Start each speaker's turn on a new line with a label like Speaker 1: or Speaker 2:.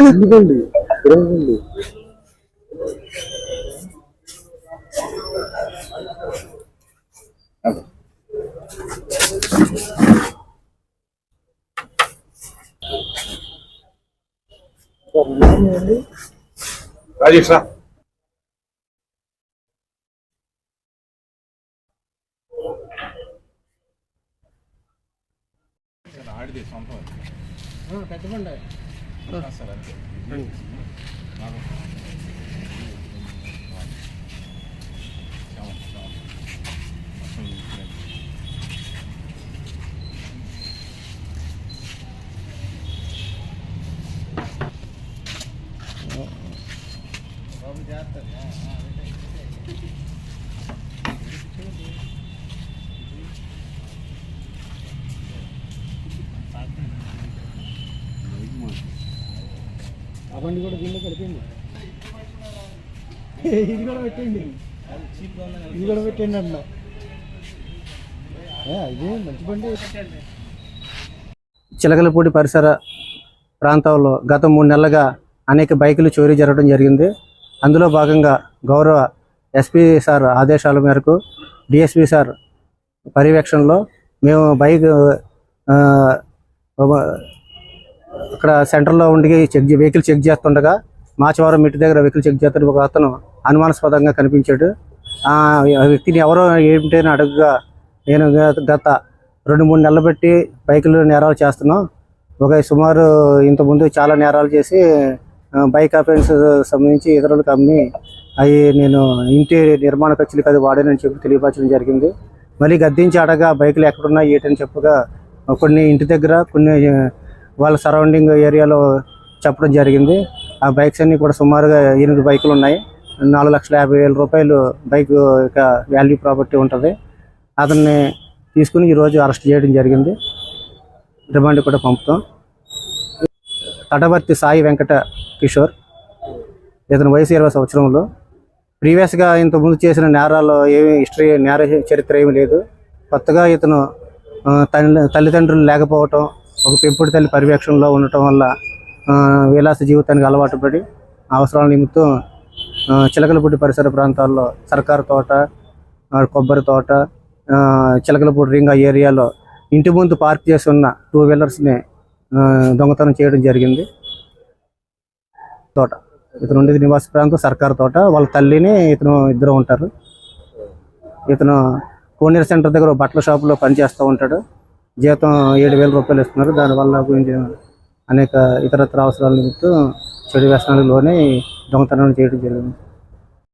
Speaker 1: ఎందుకండి ఇరవండి
Speaker 2: రాజేష్ రా ఆడిది సొంతం
Speaker 3: పెద్దబండి
Speaker 2: సార్ అంతే
Speaker 3: బాబు చేస్తారు ఆ బండి కూడా దీనిలో కలిపింది. ఇది కూడా పెట్టండి, ఇది కూడా పెట్టండి అన్న. ఇదే మంచి బండి.
Speaker 4: చిలకలపూడి పరిసర ప్రాంతాల్లో గత 3 నెలలుగా అనేక బైకులు చోరీ జరగడం జరిగింది. అందులో భాగంగా గౌరవ ఎస్పీ సార్ ఆదేశాల మేరకు డిఎస్పీ సార్ పర్యవేక్షణలో మేము బైక్ అక్కడ సెంటర్లో ఉండి వెహికల్ చెక్ చేస్తుండగా మాచవరం మిట్టి దగ్గర వెహికల్ చెక్ చేస్తుంటే ఒక అతను అనుమానాస్పదంగా కనిపించాడు. ఆ వ్యక్తిని ఎవరో ఏంటని అడుగుగా నేను గత 2-3 నెలలు బట్టి బైకులు నేరాలు చేస్తున్నాం. సుమారు ఇంతకుముందు చాలా నేరాలు చేసి బైక్ అఫెన్స్ సంబంధించి ఇతరులకు అమ్మి అవి నేను ఇంటి నిర్మాణ ఖర్చులకు అది వాడానని చెప్పి తెలియపరచడం జరిగింది. మళ్ళీ గద్దించి అడగా బైకులు ఎక్కడున్నా ఏంటని చెప్పగా కొన్ని ఇంటి దగ్గర కొన్ని వాళ్ళ సరౌండింగ్ ఏరియాలో చెప్పడం జరిగింది. ఆ బైక్స్ అన్నీ కూడా సుమారుగా 8 బైకులు ఉన్నాయి. 4,50,000 రూపాయలు బైక్ వాల్యూ ప్రాపర్టీ ఉంటుంది. అతన్ని తీసుకుని ఈరోజు అరెస్ట్ చేయడం జరిగింది. రిమాండ్ కూడా పంపుతాం. తటవర్తి సాయి వెంకట కిషోర్, ఇతని వయసు 20 సంవత్సరంలో. ప్రీవియస్గా ఇంతకుముందు చేసిన నేరాల్లో ఏమి నేర చరిత్ర ఏమీ లేదు. కొత్తగా ఇతను తల్లిదండ్రులు లేకపోవటం, ఒక పెంపుడు తల్లి పర్యవేక్షణలో ఉండటం వల్ల విలాస జీవితానికి అలవాటు పడి అవసరాల నిమిత్తం చిలకలపూడి పరిసర ప్రాంతాల్లో సర్కారు తోట, కొబ్బరి తోట, చిలకలపూడి రింగ్ ఏరియాలో ఇంటి ముందు పార్క్ చేసి ఉన్న 2 వీలర్స్ని దొంగతనం చేయడం జరిగింది. తోట ఇతను ఉండేది నివాస ప్రాంతం సర్కారు తోట. వాళ్ళ తల్లిని ఇతను ఇద్దరు ఉంటారు. ఇతను కోనేరు సెంటర్ దగ్గర బట్టల షాపులో పనిచేస్తూ ఉంటాడు. జీతం 7,000 రూపాయలు ఇస్తున్నారు. దానివల్ల గురించి అనేక ఇతరత్ర అవసరాల నిమిత్తం చెడు వ్యసనాలలోనే దొంగతనం చేయడం జరిగింది.